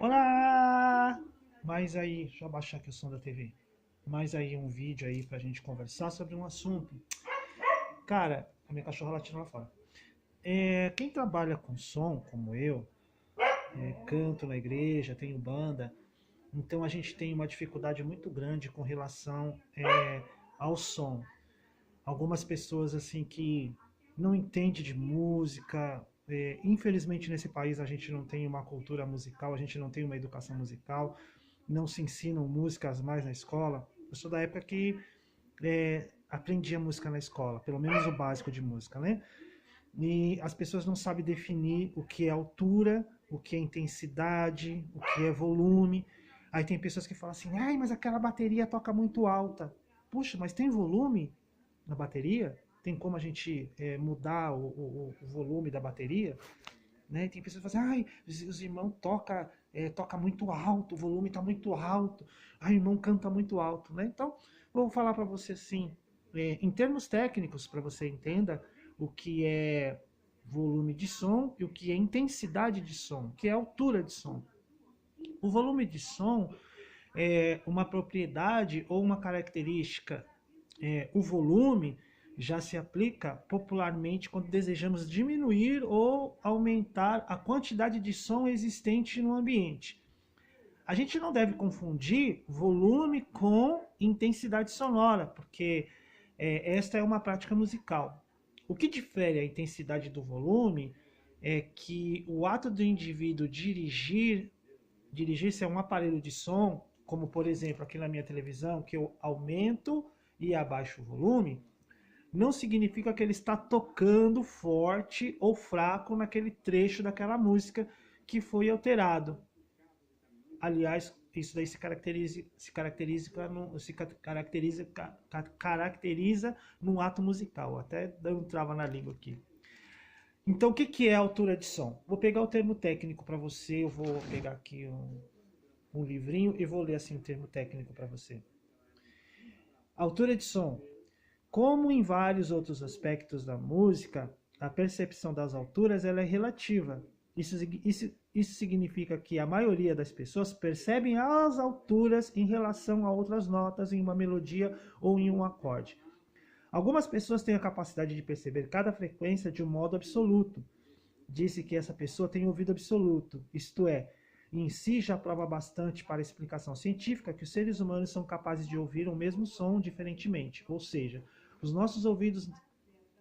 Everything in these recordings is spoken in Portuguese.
Olá! Mais aí, deixa eu abaixar aqui o som da TV. Mais aí um vídeo aí pra gente conversar sobre um assunto. Cara, a minha cachorra latindo lá fora. Quem trabalha com som, como eu, canto na igreja, tenho banda, então a gente tem uma dificuldade muito grande com relação ao som. Algumas pessoas assim que não entendem de música. Infelizmente nesse país a gente não tem uma cultura musical, a gente não tem uma educação musical, não se ensinam músicas mais na escola. Eu sou da época que aprendia música na escola, pelo menos o básico de música, né? E as pessoas não sabem definir o que é altura, o que é intensidade, o que é volume. Aí tem pessoas que falam assim, ai, mas aquela bateria toca muito alta. Puxa, mas tem volume na bateria? Tem como a gente mudar o volume da bateria? Né? Tem pessoas que falam assim, ai, os irmãos toca muito alto, o volume está muito alto, ai, o irmão canta muito alto, né? Então, vou falar para você assim, em termos técnicos, para você entenda o que é volume de som e o que é intensidade de som, o que é altura de som. O volume de som é uma propriedade ou uma característica. O volume já se aplica popularmente quando desejamos diminuir ou aumentar a quantidade de som existente no ambiente. A gente não deve confundir volume com intensidade sonora, porque esta é uma prática musical. O que difere a intensidade do volume é que o ato do indivíduo dirigir-se a um aparelho de som, como por exemplo aqui na minha televisão, que eu aumento e abaixo o volume, não significa que ele está tocando forte ou fraco naquele trecho daquela música que foi alterado. Aliás, isso daí caracteriza num ato musical. Até dando trava na língua aqui. Então, o que é altura de som? Vou pegar o termo técnico para você. Eu vou pegar aqui um livrinho e vou ler assim o termo técnico para você. Altura de som. Como em vários outros aspectos da música, a percepção das alturas ela é relativa. Isso significa que a maioria das pessoas percebem as alturas em relação a outras notas em uma melodia ou em um acorde. Algumas pessoas têm a capacidade de perceber cada frequência de um modo absoluto. Disse que essa pessoa tem ouvido absoluto, isto é, em si já prova bastante para a explicação científica que os seres humanos são capazes de ouvir o mesmo som diferentemente, ou seja, os nossos ouvidos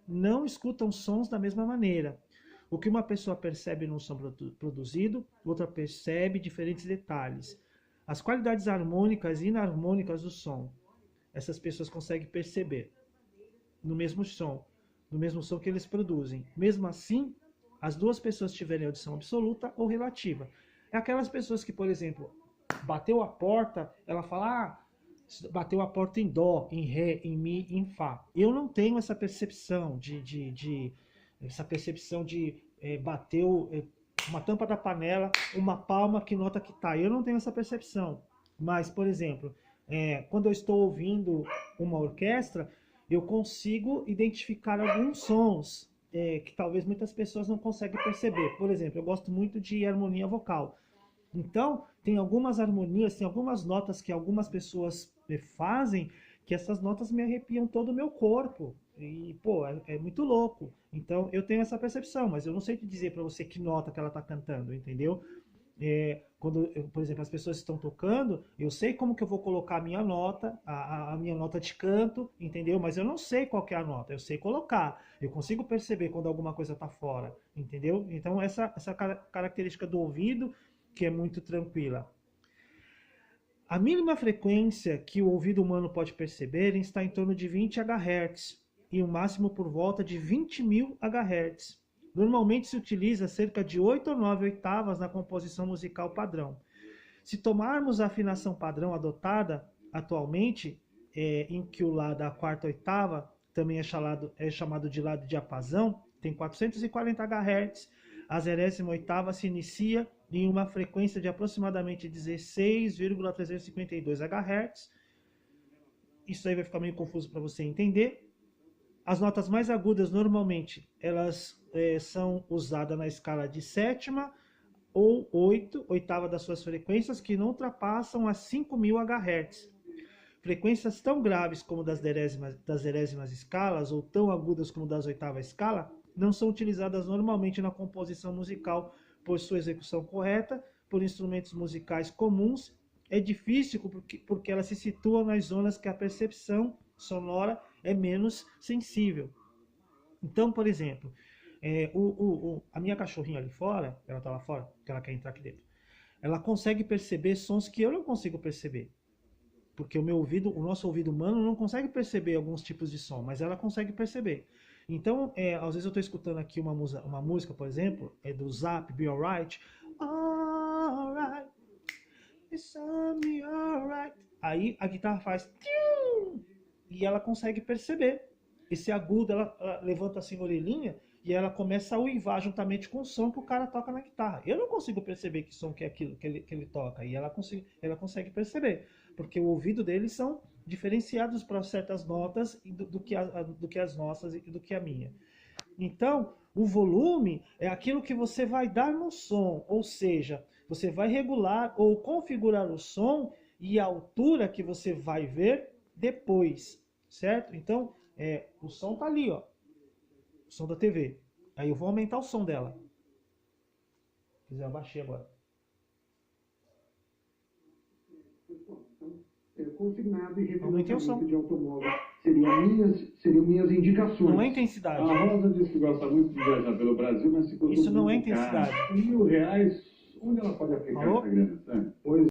não escutam sons da mesma maneira. O que uma pessoa percebe num som produzido, outra percebe diferentes detalhes. As qualidades harmônicas e inarmônicas do som, essas pessoas conseguem perceber no mesmo som que eles produzem. Mesmo assim, as duas pessoas tiverem audição absoluta ou relativa. É aquelas pessoas que, por exemplo, bateu a porta, ela fala, bateu a porta em dó, em ré, em mi, em fá. Eu não tenho essa percepção bateu uma tampa da panela, uma palma, que nota que tá. Eu não tenho essa percepção. Mas, por exemplo, quando eu estou ouvindo uma orquestra, eu consigo identificar alguns sons que talvez muitas pessoas não conseguem perceber. Por exemplo, eu gosto muito de harmonia vocal. Então, tem algumas harmonias, tem algumas notas que algumas pessoas fazem, que essas notas me arrepiam todo o meu corpo. E, pô, é muito louco. Então, eu tenho essa percepção, mas eu não sei te dizer para você que nota que ela está cantando, entendeu? Quando, por exemplo, as pessoas estão tocando, eu sei como que eu vou colocar a minha nota, a minha nota de canto, entendeu? Mas eu não sei qual que é a nota, eu sei colocar. Eu consigo perceber quando alguma coisa está fora, entendeu? Então, essa característica do ouvido, que é muito tranquila. A mínima frequência que o ouvido humano pode perceber está em torno de 20 Hz e o máximo por volta de 20.000 Hz. Normalmente se utiliza cerca de 8 ou 9 oitavas na composição musical padrão. Se tomarmos a afinação padrão adotada atualmente, em que o Lá da quarta oitava também é chamado de Lá de diapasão, tem 440 Hz, a 08ª se inicia em uma frequência de aproximadamente 16,352 Hz. Isso aí vai ficar meio confuso para você entender. As notas mais agudas normalmente elas são usadas na escala de sétima ou 8, oitava das suas frequências, que não ultrapassam as 5.000 Hz. Frequências tão graves como das delésimas escalas, ou tão agudas como das oitavas escala, não são utilizadas normalmente na composição musical por sua execução correta, por instrumentos musicais comuns. É difícil porque elas se situam nas zonas que a percepção sonora é menos sensível. Então, por exemplo, a minha cachorrinha ali fora, ela tá lá fora, porque ela quer entrar aqui dentro, ela consegue perceber sons que eu não consigo perceber. Porque o nosso ouvido humano não consegue perceber alguns tipos de som, mas ela consegue perceber. Então, às vezes eu estou escutando aqui uma música, por exemplo, do Zap, Be Alright. Alright, it's me alright. Aí a guitarra faz... E ela consegue perceber. Esse agudo, ela levanta assim a orelhinha e ela começa a uivar juntamente com o som que o cara toca na guitarra. Eu não consigo perceber que som que é aquilo que ele toca. E ela consegue perceber. Porque o ouvido deles são diferenciados para certas notas do que as nossas e do que a minha. Então, o volume é aquilo que você vai dar no som, ou seja, você vai regular ou configurar o som e a altura que você vai ver depois, certo? Então, o som tá ali, ó, o som da TV. Aí eu vou aumentar o som dela. Quer dizer, eu abaixei agora. Consignado e refinanciamento de automóvel. Seriam minhas indicações. Não é intensidade. A Rosa disse que gosta muito de viajar pelo Brasil, mas se isso não é intensidade. R$1.000, onde ela pode aplicar essa grana? Pois